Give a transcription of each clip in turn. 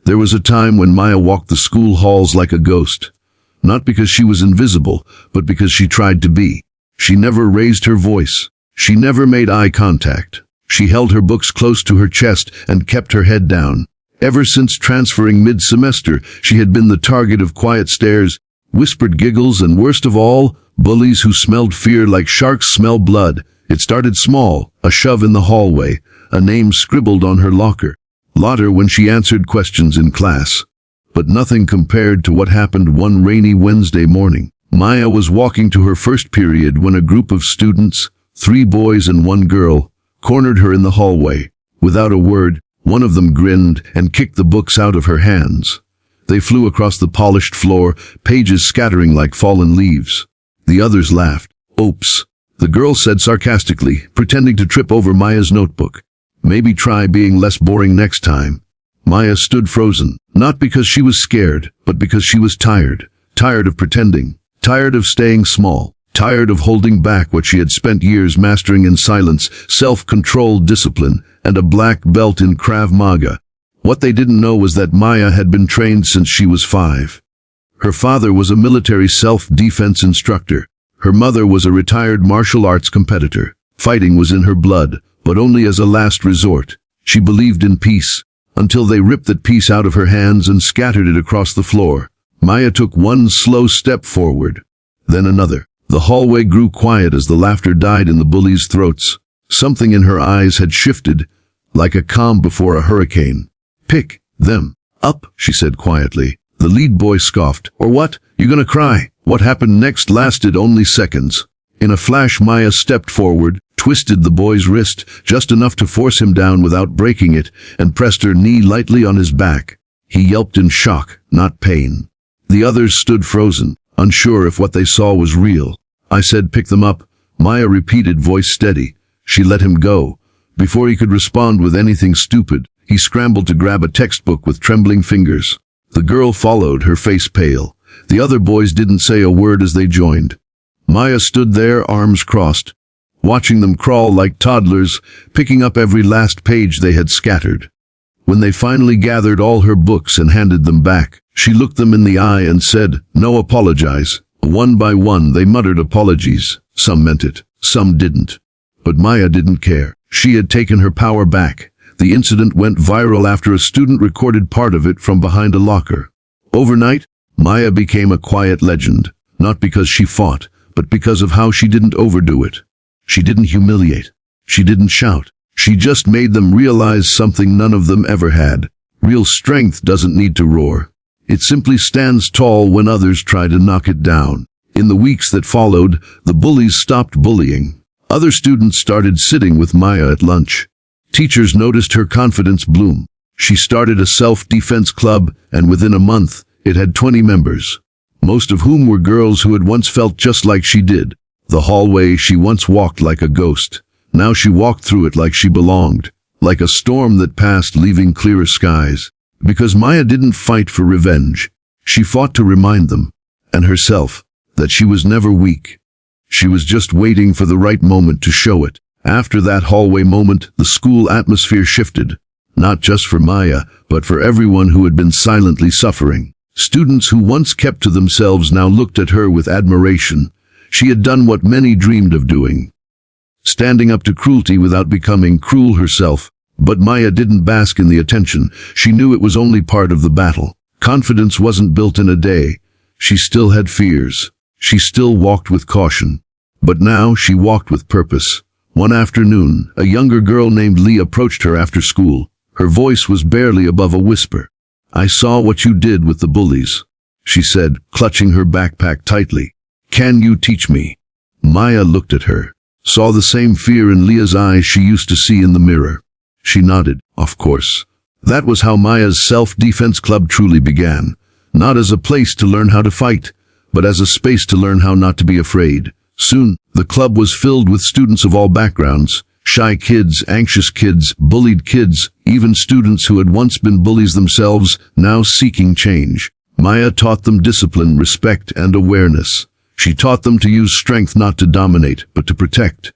There was a time when Maya walked the school halls like a ghost. Not because she was invisible, but because she tried to be. She never raised her voice. She never made eye contact. She held her books close to her chest and kept her head down. Ever since transferring mid-semester, she had been the target of quiet stares, whispered giggles, and worst of all, bullies who smelled fear like sharks smell blood. It started small, a shove in the hallway, a name scribbled on her locker, louder when she answered questions in class. But nothing compared to what happened one rainy Wednesday morning. Maya was walking to her first period when a group of students, 3 boys and 1 girl, cornered her in the hallway. Without a word, one of them grinned and kicked the books out of her hands. They flew across the polished floor, pages scattering like fallen leaves. The others laughed. "Oops," the girl said sarcastically, pretending to trip over Maya's notebook. "Maybe try being less boring next time." Maya stood frozen, not because she was scared, but because she was tired. Tired of pretending. Tired of staying small. Tired of holding back what she had spent years mastering in silence, self-control, discipline, and a black belt in Krav Maga. What they didn't know was that Maya had been trained since she was 5. Her father was a military self-defense instructor. Her mother was a retired martial arts competitor. Fighting was in her blood, but only as a last resort. She believed in peace, until they ripped that peace out of her hands and scattered it across the floor. Maya took one slow step forward, then another. The hallway grew quiet as the laughter died in the bullies' throats. Something in her eyes had shifted, like a calm before a hurricane. "Pick them up," she said quietly. The lead boy scoffed. "Or what? You gonna cry?" What happened next lasted only seconds. In a flash, Maya stepped forward, twisted the boy's wrist, just enough to force him down without breaking it, and pressed her knee lightly on his back. He yelped in shock, not pain. The others stood frozen, unsure if what they saw was real. "I said pick them up," Maya repeated, voice steady. She let him go. Before he could respond with anything stupid, he scrambled to grab a textbook with trembling fingers. The girl followed, her face pale. The other boys didn't say a word as they joined. Maya stood there, arms crossed, watching them crawl like toddlers, picking up every last page they had scattered. When they finally gathered all her books and handed them back, she looked them in the eye and said, "No, apologize." One by one they muttered apologies. Some meant it, some didn't. But Maya didn't care. She had taken her power back. The incident went viral after a student recorded part of it from behind a locker. Overnight, Maya became a quiet legend, not because she fought, but because of how she didn't overdo it. She didn't humiliate. She didn't shout. She just made them realize something none of them ever had. Real strength doesn't need to roar. It simply stands tall when others try to knock it down. In the weeks that followed, the bullies stopped bullying. Other students started sitting with Maya at lunch. Teachers noticed her confidence bloom. She started a self-defense club, and within a month, it had 20 members, most of whom were girls who had once felt just like she did. The hallway she once walked like a ghost. Now she walked through it like she belonged, like a storm that passed, leaving clearer skies. Because Maya didn't fight for revenge. She fought to remind them, and herself, that she was never weak. She was just waiting for the right moment to show it. After that hallway moment, the school atmosphere shifted. Not just for Maya, but for everyone who had been silently suffering. Students who once kept to themselves now looked at her with admiration. She had done what many dreamed of doing, standing up to cruelty without becoming cruel herself. But Maya didn't bask in the attention. She knew it was only part of the battle. Confidence wasn't built in a day. She still had fears. She still walked with caution. But now she walked with purpose. One afternoon, a younger girl named Lee approached her after school. Her voice was barely above a whisper. "I saw what you did with the bullies," she said, clutching her backpack tightly. "Can you teach me?" Maya looked at her, saw the same fear in Leah's eyes she used to see in the mirror. She nodded. Of course. That was how Maya's self-defense club truly began. Not as a place to learn how to fight, but as a space to learn how not to be afraid. Soon, the club was filled with students of all backgrounds. Shy kids, anxious kids, bullied kids, even students who had once been bullies themselves, now seeking change. Maya taught them discipline, respect, and awareness. She taught them to use strength not to dominate, but to protect.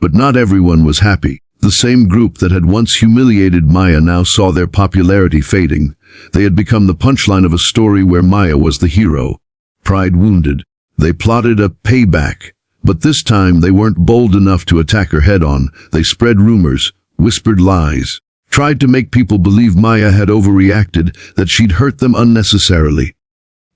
But not everyone was happy. The same group that had once humiliated Maya now saw their popularity fading. They had become the punchline of a story where Maya was the hero. Pride wounded, they plotted a payback. But this time they weren't bold enough to attack her head-on. They spread rumors, whispered lies, tried to make people believe Maya had overreacted, that she'd hurt them unnecessarily.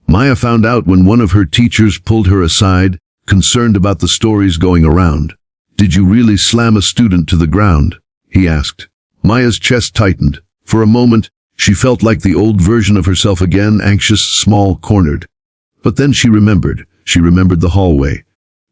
Maya found out when one of her teachers pulled her aside, concerned about the stories going around. "Did you really slam a student to the ground?" he asked. Maya's chest tightened. For a moment, she felt like the old version of herself again, anxious, small, cornered. But then she remembered. She remembered the hallway,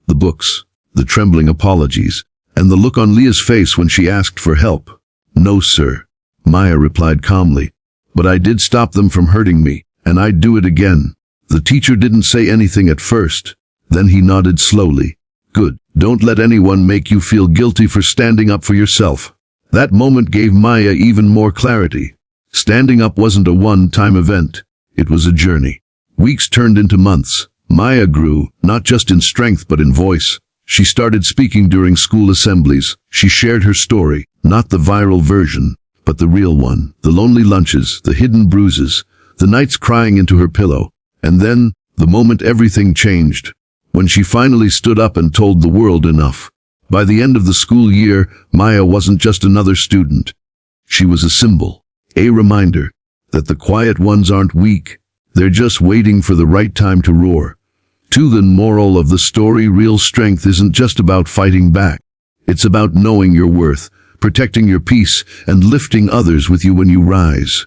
the books, the trembling apologies, and the look on Leah's face when she asked for help. "No, sir," Maya replied calmly. "But I did stop them from hurting me, and I'd do it again." The teacher didn't say anything at first. Then he nodded slowly. "Good. Don't let anyone make you feel guilty for standing up for yourself." That moment gave Maya even more clarity. Standing up wasn't a one-time event. It was a journey. Weeks turned into months. Maya grew, not just in strength but in voice. She started speaking during school assemblies. She shared her story, not the viral version, but the real one. The lonely lunches, the hidden bruises, the nights crying into her pillow. And then, the moment everything changed, when she finally stood up and told the world enough. By the end of the school year, Maya wasn't just another student. She was a symbol, a reminder that the quiet ones aren't weak. They're just waiting for the right time to roar. To the moral of the story, real strength isn't just about fighting back. It's about knowing your worth, protecting your peace, and lifting others with you when you rise.